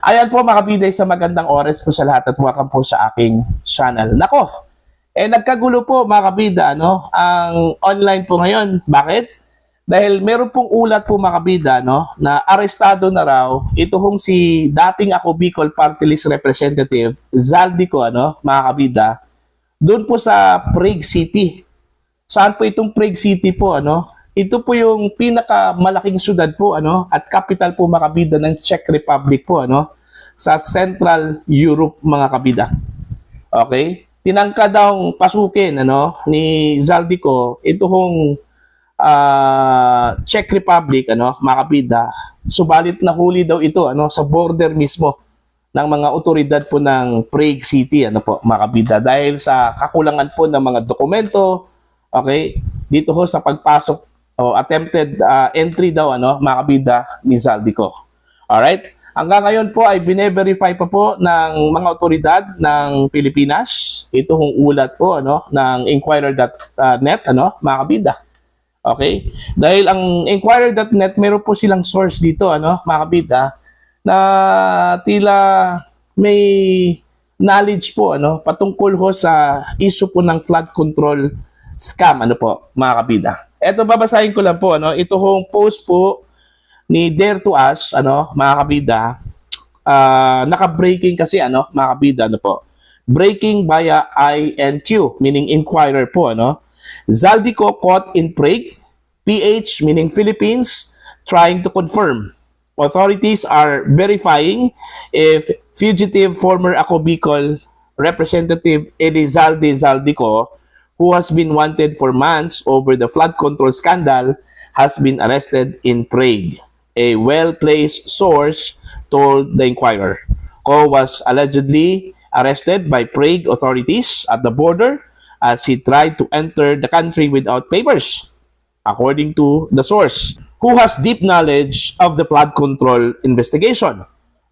Ayan po mga kabiday, sa magandang oras po sa lahat at welcome po sa aking channel. Nako, nagkagulo po mga kabida, ang online po ngayon. Bakit? Dahil meron pong ulat po mga kabida, na arestado na raw ito hong si dating ako Bicol Party List Representative Zaldico, mga kabida, doon po sa Prague City. Saan po itong Prague City po, Ito po yung pinakamalaking syudad po, at capital po mga kabida ng Czech Republic po, sa Central Europe mga kabida. Okay? Tinangka daw pasukin, ni Zaldico ito hong Czech Republic, mga kabida. Subalit nahuli daw ito, sa border mismo ng mga otoridad po ng Prague City, mga kabida. Dahil sa kakulangan po ng mga dokumento, okay, dito ho sa pagpasok o attempted entry daw, mga kabida ni Zaldico. Alright? Hanggang ngayon po ay bine-verify pa po ng mga otoridad ng Pilipinas. Ito hong ulat po ng Inquirer.net, mga kabida. Okay? Dahil ang Inquirer.net, meron po silang source dito, mga kabida, na tila may knowledge po, patungkol ho sa issue po ng flood control scam, mga kabida. Ito, babasahin ko lang po, ito hong post po ni Dare to Us, mga kabida. Naka-breaking kasi, mga kabida, breaking via INQ, meaning Inquirer po, Zaldico caught in Prague, PH, meaning Philippines, trying to confirm. Authorities are verifying if fugitive former Ako Bicol Representative Elizalde Zaldico, who has been wanted for months over the flood control scandal, has been arrested in Prague. A well-placed source told the Inquirer. Ko was allegedly arrested by Prague authorities at the border as he tried to enter the country without papers, according to the source, who has deep knowledge of the flood control investigation,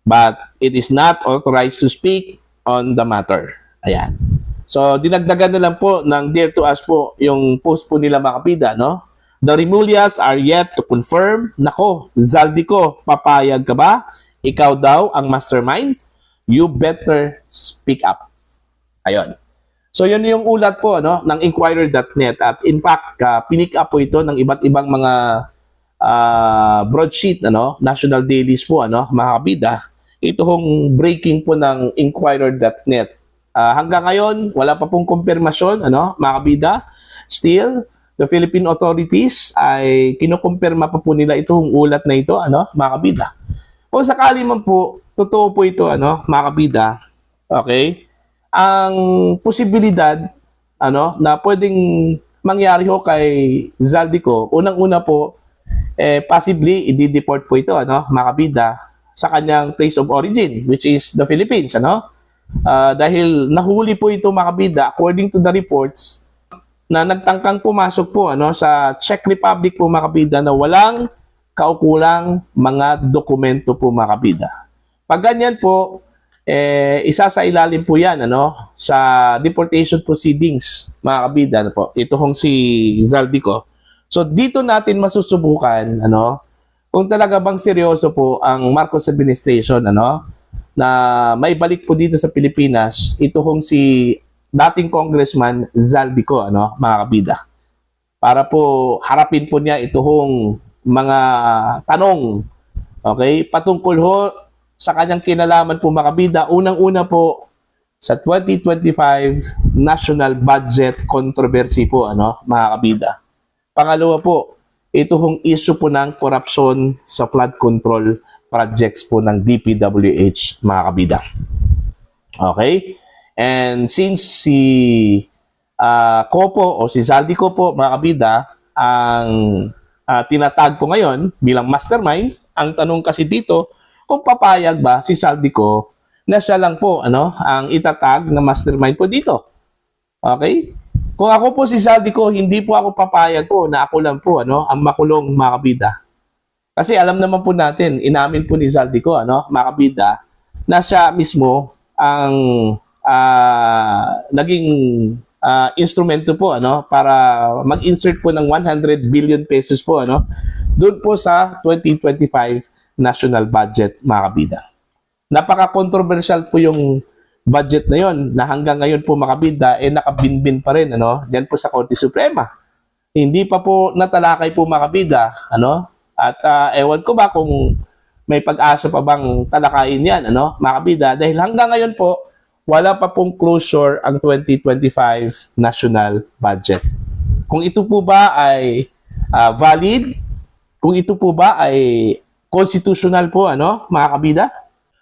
but it is not authorized to speak on the matter. Ayan. So, dinagdagan na lang po ng Dare to Us po yung post po nila mga kapida, The Remulias are yet to confirm. Nako, Zaldico, papayag ka ba? Ikaw daw ang mastermind? You better speak up. Ayun. So, yun yung ulat po, ng Inquirer.net. At in fact, pinick up po ito ng iba't ibang mga broadsheet, national dailies po, mga kapida. Ito hong breaking po ng Inquirer.net. Hanggang ngayon, wala pa pong kumpirmasyon, mga kabida. Still, the Philippine authorities ay kinukumpirma pa po nila itong ulat na ito, mga kabida. Kung sakali man po, totoo po ito, mga kabida, okay? Ang posibilidad, na pwedeng mangyari ho kay Zaldico, unang-una po, possibly, i-deport po ito, mga kabida, sa kanyang place of origin, which is the Philippines, dahil nahuli po ito mga kabida, according to the reports, na nagtangkang pumasok po sa Czech Republic po mga kabida na walang kaukulang mga dokumento po mga kabida. Pag ganyan po, isa sa ilalim po yan sa deportation proceedings mga kabida po. Ito hong si Zaldico. So dito natin masusubukan kung talaga bang seryoso po ang Marcos administration na may balik po dito sa Pilipinas, ito hong si dating Congressman Zaldico, mga kabida. Para po harapin po niya ito hong mga tanong, okay, patungkol ho sa kanyang kinalaman po mga kabida. Unang-una po sa 2025 National Budget Controversy po, mga kabida. Pangalawa po, ito hong issue po ng korupsyon sa flood control projects po ng DPWH, mga kabida. Okay? And since si Kopo o si Zaldico po, mga kabida, ang tinatag po ngayon bilang mastermind, ang tanong kasi dito, kung papayag ba si Zaldico na siya lang po ang itatag na mastermind po dito. Okay? Kung ako po si Zaldico, hindi po ako papayag po na ako lang po ang makulong, mga kabida. Kasi alam naman po natin, inamin po ni Zaldico, mga kabida, na siya mismo ang naging instrumento po para mag-insert po ng 100 billion pesos po doon po sa 2025 national budget, mga kabida. Napaka-controversial po yung budget na yon na hanggang ngayon po makabida nakabinbin pa rin diyan po sa Korte Suprema. Hindi pa po natalakay po makabida at ewan ko ba kung may pag-asa pa bang talakayin yan makabida, dahil hanggang ngayon po wala pa pong closure ang 2025 national budget. Kung ito po ba ay valid, kung ito po ba ay constitutional po mga kabida.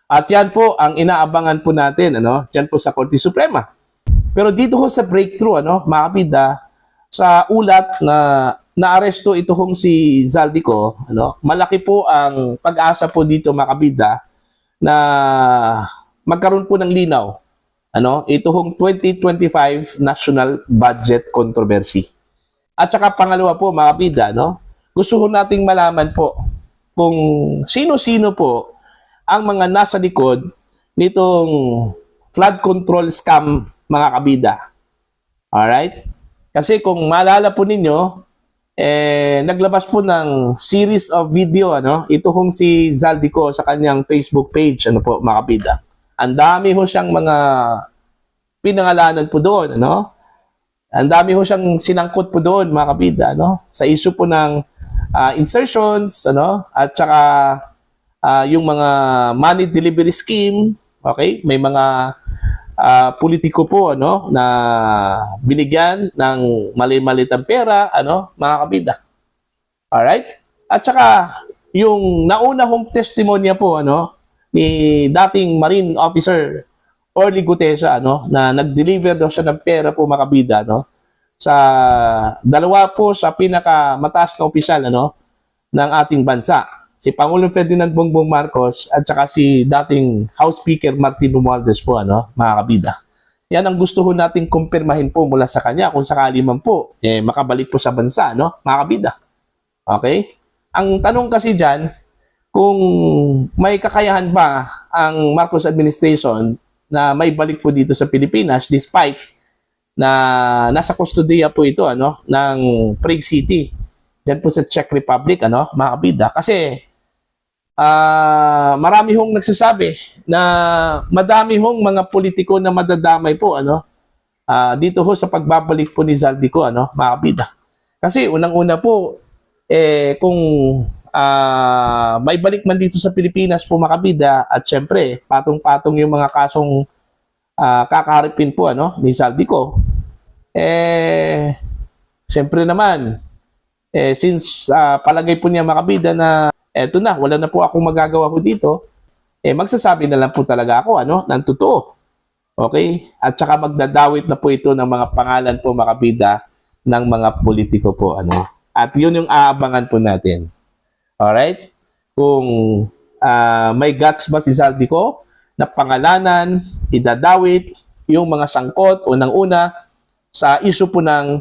At yan po ang inaabangan po natin diyan po sa Korte Suprema. Pero dito ho sa breakthrough mga kabida, sa ulat na naaresto ito hong si Zaldico, malaki po ang pag-asa po dito mga kabida na magkaroon po ng linaw ito hong 2025 national budget controversy. At saka pangalawa po mga kabida, gusto ko nating malaman po kung sino-sino po ang mga nasa likod nitong flood control scam mga kabida. Alright? Kasi kung maalala po ninyo, naglabas po ng series of video ito hong si Zaldico sa kanyang Facebook page po mga kabida. Ang dami ho siyang mga pinangalanan po doon ang dami ho siyang sinangkot po doon mga kabida sa issue po ng insertions at saka yung mga money delivery scheme. Okay, may mga politiko po na binigyan ng mali-malitang pera mga kabida. Alright? At saka yung nauna hong testimonya po ni dating Marine Officer Orly Gutesa na nag-deliver daw siya ng pera po mga kabida sa dalawa po sa pinakamataas na opisyal ng ating bansa, si Pangulong Ferdinand Bongbong Marcos at saka si dating House Speaker Martin Romualdez po mga kabida. Yan ang gusto ho nating kumpirmahin po mula sa kanya kung sakali man po makabalik po sa bansa mga kabida. Okay? Ang tanong kasi diyan, kung may kakayahan ba ang Marcos administration na may balik po dito sa Pilipinas despite na nasa kustodiya po ito ng Prague City diyan po sa Czech Republic mga kabida. Kasi marami hong nagsasabi na madami hong mga politiko na madadamay po dito ho sa pagbabalik po ni Zaldico mga kabida. Kasi unang-una po kung may balik man dito sa Pilipinas po mga kabida, at syempre patong-patong yung mga kasong kakaharapin po ni Zaldico, syempre naman since palagay po niya mga kabida na eto na, wala na po akong magagawa ho dito, magsasabi na lang po talaga ako ng totoo. Okay? At saka magdadawit na po ito ng mga pangalan po mga kabida ng mga politiko po at yun yung aabangan po natin. Alright? Kung may guts ba si Zaldico na pangalanan, idadawit yung mga sangkot unang-una sa issue po ng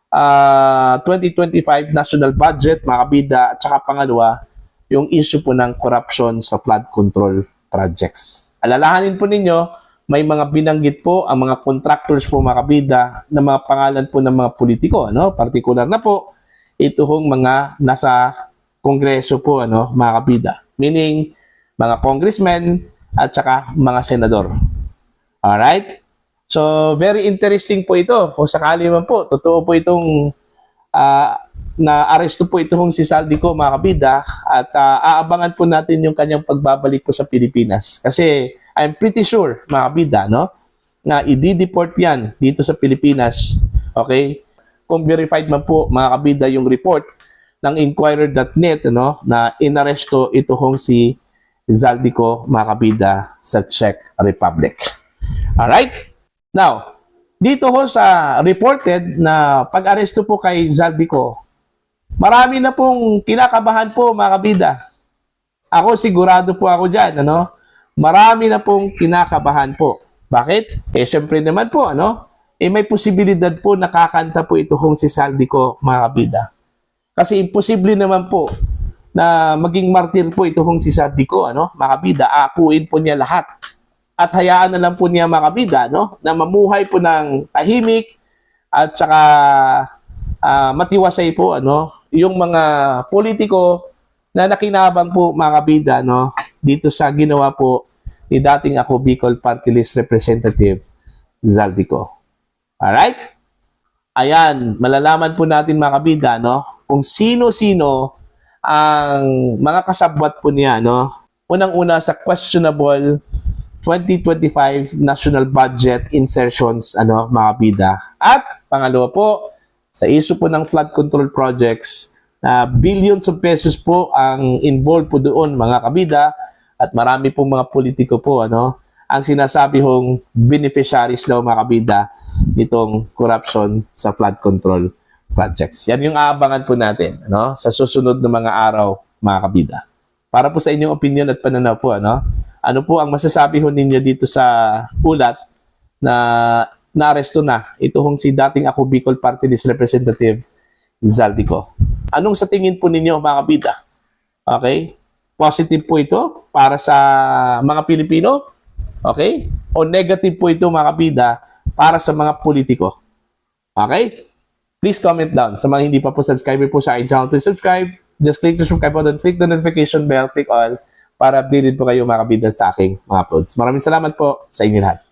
2025 national budget mga kabida, at saka pangalawa yung issue po ng corruption sa flood control projects. Alalahanin po ninyo, may mga binanggit po ang mga contractors po mga kabida na mga pangalan po ng mga politiko particular na po ito hong mga nasa kongreso po mga kabida, meaning mga congressmen at saka mga senador. Alright? So very interesting po ito kung sakali man po totoo po itong na-aresto po itong si Zaldico mga kabida, at aabangan po natin yung kanyang pagbabalik po sa Pilipinas. Kasi I'm pretty sure mga kabida na i-deport yan dito sa Pilipinas. Okay? Kung verified man po mga kabida yung report ng Inquirer.net na inaresto itong si Zaldico mga kabida sa Czech Republic. Alright? Now, dito ho sa reported na pag-aresto po kay Zaldico, marami na pong kinakabahan po mga kabida. Ako sigurado po ako dyan. Marami na pong kinakabahan po. Bakit? Syempre naman po may posibilidad po nakakanta po ito kung si Zaldico mga kabida. Kasi imposible naman po na maging martir po ito kung si Zaldico mga kabida. Akuin po niya lahat. At hayaan na lang po niya mga kabida na mamuhay po ng tahimik at saka matiwasay po yung mga politiko na nakinabang po mga kabida dito sa ginawa po ni dating ako Bicol Party List Representative Zaldico. Alright? Ayan, malalaman po natin mga kabida, no? Kung sino-sino ang mga kasabwat po niya, no? Unang-una sa questionable 2025 national budget insertions, ano, mga kabida. At pangalawa po, sa issue po ng flood control projects, na billions of pesos po ang involved po doon, mga kabida, at marami pong mga politiko po, ano, ang sinasabi hong beneficiaries daw, mga kabida, nitong corruption sa flood control projects. Yan yung aabangan po natin, ano, sa susunod na mga araw, mga kabida. Para po sa inyong opinion at pananaw po, ano, ano po ang masasabi ho ninyo dito sa ulat na naaresto na ito hong si dating ako Bicol Party List Representative Zaldico? Anong sa tingin po ninyo, mga kabida? Okay? Positive po ito para sa mga Pilipino? Okay? O negative po ito, mga kabida, para sa mga politiko? Okay? Please comment down. Sa mga hindi pa po subscriber po sa aking channel, please subscribe. Just click the subscribe button, click the notification bell, click all para updated po kayo, mga kabida, sa aking mga uploads. Maraming salamat po sa inyo lahat.